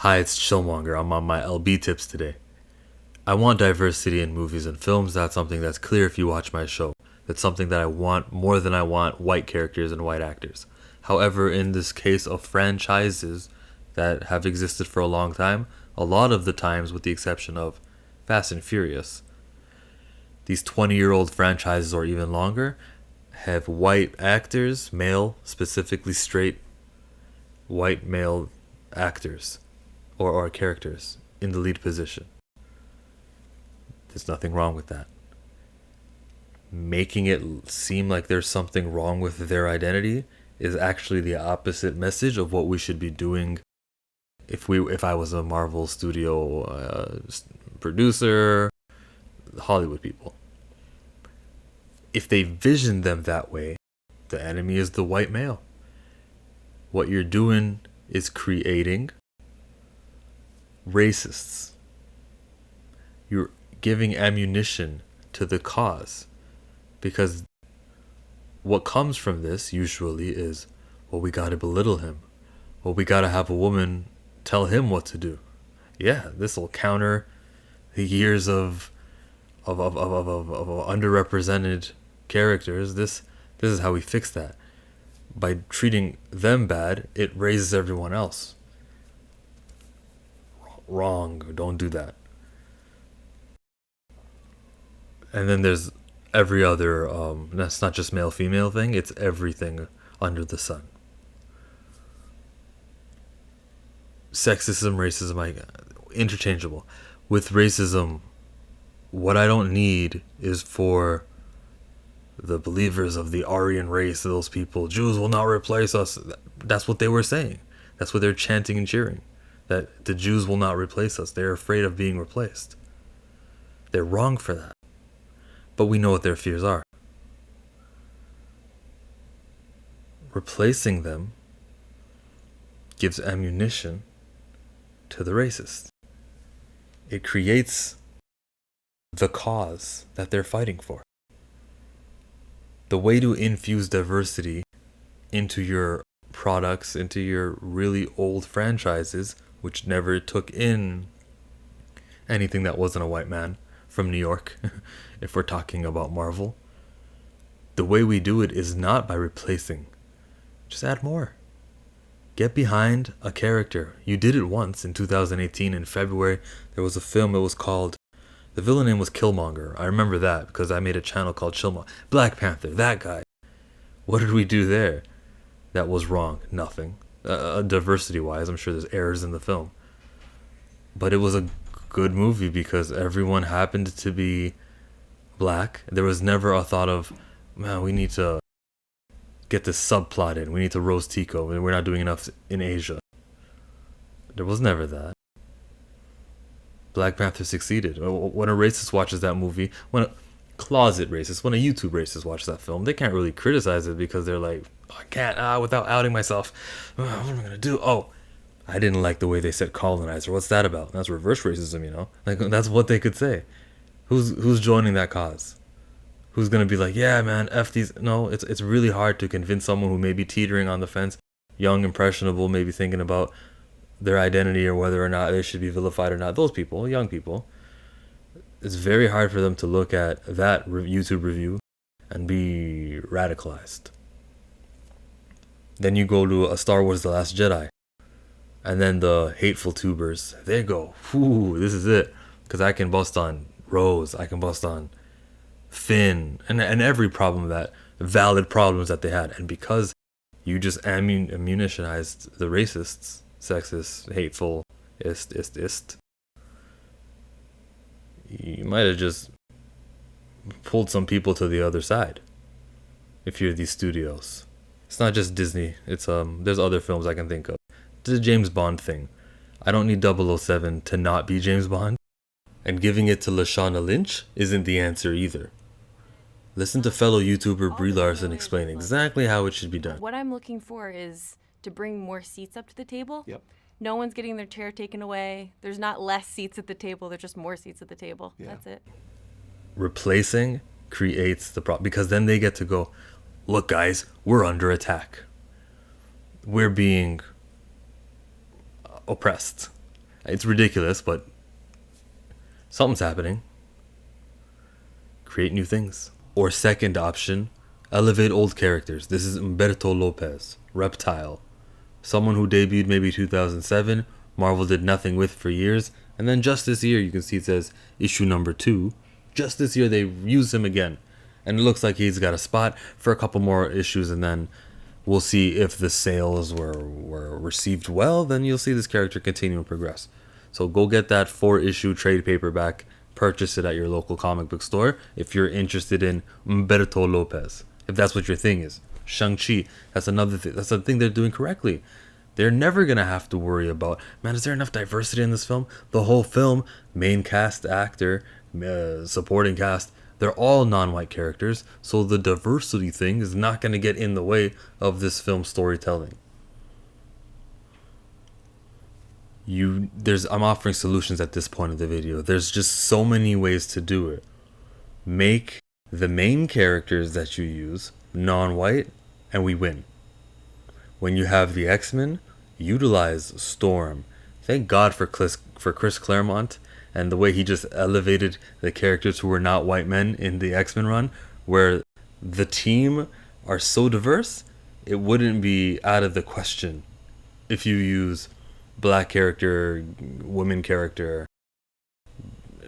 Hi, it's Chillmonger. I'm on my LB tips today. I want diversity in movies and films. That's something that's clear if you watch my show. That's something that I want more than I want white characters and white actors. However, in this case of franchises that have existed for a long time, a lot of the times, with the exception of Fast and Furious, these 20-year-old franchises or even longer have white actors, male, specifically straight white male actors or characters in the lead position. There's nothing wrong with that. Making it seem like there's something wrong with their identity is actually the opposite message of what we should be doing. If I was a Marvel studio producer, Hollywood people, if they vision them that way, the enemy is the white male. What you're doing is creating racists. You're giving ammunition to the cause, because what comes from this usually is, well, we gotta belittle him. Well, we gotta have a woman tell him what to do. Yeah, this will counter the years of underrepresented characters. This is how we fix that. By treating them bad, it raises everyone else. Wrong. Don't do that. And then there's every other, that's not just male female thing, it's everything under the sun. Sexism, racism, interchangeable. With racism, what I don't need is for the believers of the Aryan race, those people, Jews will not replace us. That's what they were saying. That's what they're chanting and cheering. That the Jews will not replace us. They're afraid of being replaced. They're wrong for that. But we know what their fears are. Replacing them gives ammunition to the racists. It creates the cause that they're fighting for. The way to infuse diversity into your products, into your really old franchises, which never took in anything that wasn't a white man from New York, if we're talking about Marvel, the way we do it is not by replacing. Just add more. Get behind a character. You did it once in 2018 in February. There was a film, it was called, the villain name was Killmonger. I remember that because I made a channel called Chillmonger. Black Panther, that guy. What did we do there that was wrong? Nothing. Diversity-wise, I'm sure there's errors in the film. But it was a good movie because everyone happened to be black. There was never a thought of, man, we need to get this subplot in. We need to roast Tico, and we're not doing enough in Asia. There was never that. Black Panther succeeded. When a racist watches that movie, when a closet racist, when a YouTube racist watches that film, they can't really criticize it because they're like, oh, I can't, without outing myself. What am I gonna do? Oh, I didn't like the way they said colonizer. What's that about? That's reverse racism, you know? Like, that's what they could say. Who's joining that cause? Who's gonna be like, yeah, man, F these? No, it's really hard to convince someone who may be teetering on the fence, young, impressionable, maybe thinking about their identity or whether or not they should be vilified or not. Those people, young people, it's very hard for them to look at that YouTube review and be radicalized. Then you go to a Star Wars The Last Jedi, and then the hateful tubers, they go, whoo, this is it. Because I can bust on Rose, I can bust on Finn, and every problem that, valid problems that they had. And because you just ammunitionized the racists, sexist, hateful, ist, you might have just pulled some people to the other side. If you're these studios, it's not just Disney. It's there's other films I can think of. The James Bond thing. I don't need 007 to not be James Bond. And giving it to Lashana Lynch isn't the answer either. Listen to fellow YouTuber Brie Larson explain exactly how it should be done. What I'm looking for is to bring more seats up to the table. Yep. No one's getting their chair taken away. There's not less seats at the table. There's just more seats at the table. Yeah. That's it. Replacing creates the problem, because then they get to go, look guys, we're under attack. We're being oppressed. It's ridiculous, but something's happening. Create new things. Or second option, elevate old characters. This is Humberto Lopez, Reptile. Someone who debuted maybe 2007, Marvel did nothing with for years, and then just this year, you can see it says issue number 2. Just this year, they used him again. And it looks like he's got a spot for a couple more issues, and then we'll see if the sales were received well. Then you'll see this character continue to progress. So go get that 4-issue trade paperback. Purchase it at your local comic book store if you're interested in Humberto Lopez. If that's what your thing is. Shang-Chi, that's another thing. That's the thing they're doing correctly. They're never going to have to worry about, man, is there enough diversity in this film? The whole film, main cast, actor, supporting cast, they're all non-white characters, so the diversity thing is not going to get in the way of this film storytelling. I'm offering solutions at this point of the video. There's just so many ways to do it. Make the main characters that you use non-white, and we win. When you have the X-Men, utilize Storm. Thank God for Chris Claremont and the way he just elevated the characters who were not white men in the X-Men run, where the team are so diverse, it wouldn't be out of the question if you use black character, women character,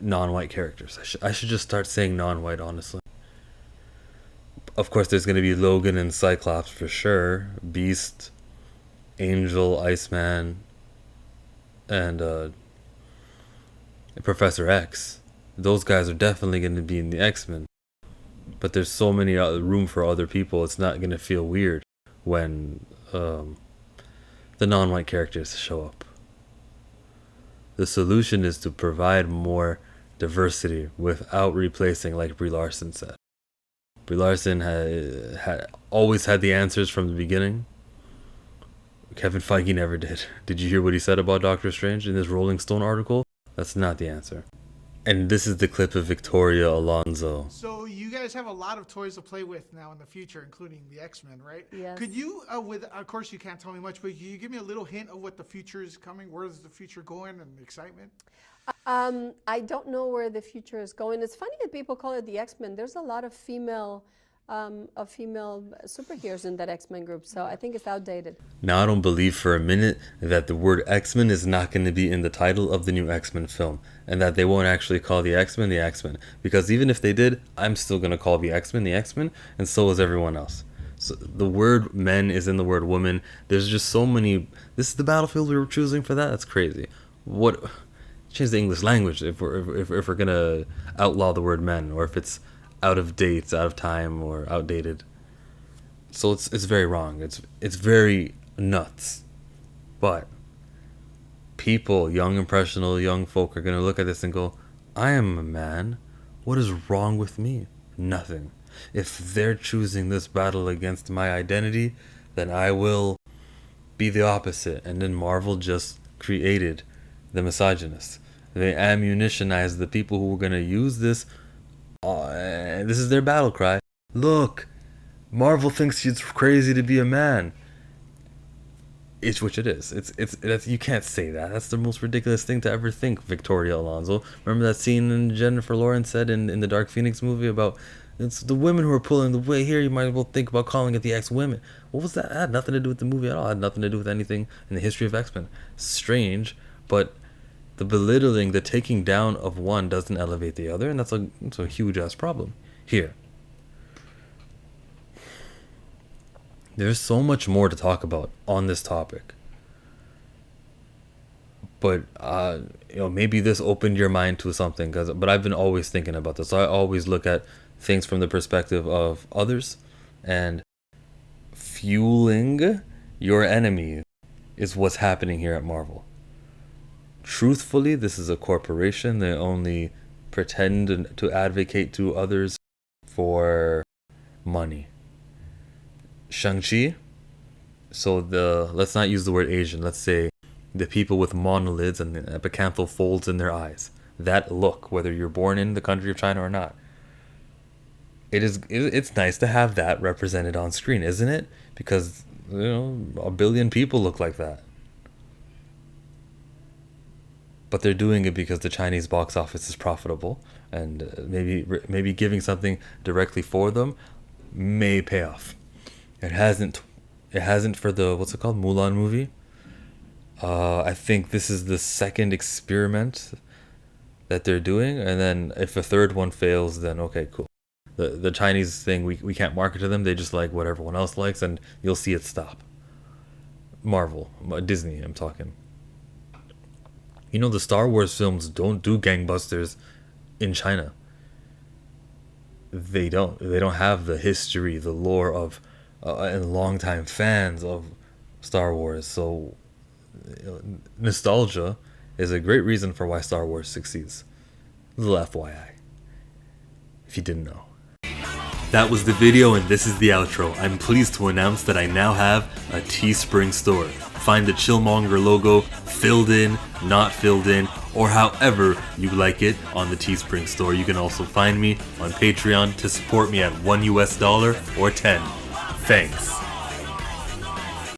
non-white characters. I should just start saying non-white, honestly. Of course, there's going to be Logan and Cyclops for sure. Beast, Angel, Iceman, and Professor X. Those guys are definitely going to be in the X-Men. But there's so many room for other people, it's not going to feel weird when the non-white characters show up. The solution is to provide more diversity without replacing, like Brie Larson said. Brie Larson had always had the answers from the beginning. Kevin Feige never did. Did you hear what he said about Doctor Strange in his Rolling Stone article? That's not the answer. And this is the clip of Victoria Alonso. So you guys have a lot of toys to play with now in the future, including the X-Men, right? Yes. Could you, of course you can't tell me much, but can you give me a little hint of what the future is coming? Where is the future going and the excitement? I don't know where the future is going. It's funny that people call it the X-Men. There's a lot of female superheroes in that X-Men group, so I think it's outdated. Now, I don't believe for a minute that the word X-Men is not going to be in the title of the new X-Men film, and that they won't actually call the X-Men, because even if they did, I'm still going to call the X-Men, and so is everyone else. So the word men is in the word woman. There's just so many. This is the battlefield we were choosing for that? That's crazy. What? Change the English language if we're going to outlaw the word men, or if it's out of date, out of time, or outdated. So it's very wrong. It's very nuts. But people, young impressionable young folk, are gonna look at this and go, I am a man. What is wrong with me? Nothing. If they're choosing this battle against my identity, then I will be the opposite. And then Marvel just created the misogynists. They ammunitionized the people who were gonna use this. This is their battle cry. Look, Marvel thinks it's crazy to be a man. Which it is. It's you can't say that. That's the most ridiculous thing to ever think, Victoria Alonso. Remember that scene Jennifer Lawrence said in the Dark Phoenix movie about it's the women who are pulling the way here. You might as well think about calling it the X-Women. What was that? It had nothing to do with the movie at all. It had nothing to do with anything in the history of X-Men. Strange, but the belittling, the taking down of one doesn't elevate the other, and that's a huge ass problem here. There's so much more to talk about on this topic, but maybe this opened your mind to something. But I've been always thinking about this. I always look at things from the perspective of others, and fueling your enemy is what's happening here at Marvel. Truthfully, this is a corporation. They only pretend to advocate to others for money. Shang-Chi, so let's not use the word Asian, let's say the people with monolids and epicanthal folds in their eyes. That look, whether you're born in the country of China or not. It's nice to have that represented on screen, isn't it? Because, a billion people look like that. but they're doing it because the Chinese box office is profitable, and maybe giving something directly for them may pay off. It hasn't for the, what's it called, Mulan movie. I think this is the second experiment that they're doing, and then if a third one fails, then okay, cool. The Chinese thing, we can't market to them. They just like what everyone else likes, and you'll see it stop. Marvel, Disney, I'm talking. You know, the Star Wars films don't do gangbusters in China. They don't have the history, the lore of and longtime fans of Star Wars. So nostalgia is a great reason for why Star Wars succeeds. Little FYI, if you didn't know. That was the video, and this is the outro. I'm pleased to announce that I now have a Teespring store. Find the Chillmonger logo filled in, not filled in, or however you like it on the Teespring store. You can also find me on Patreon to support me at $1 US or 10. Thanks.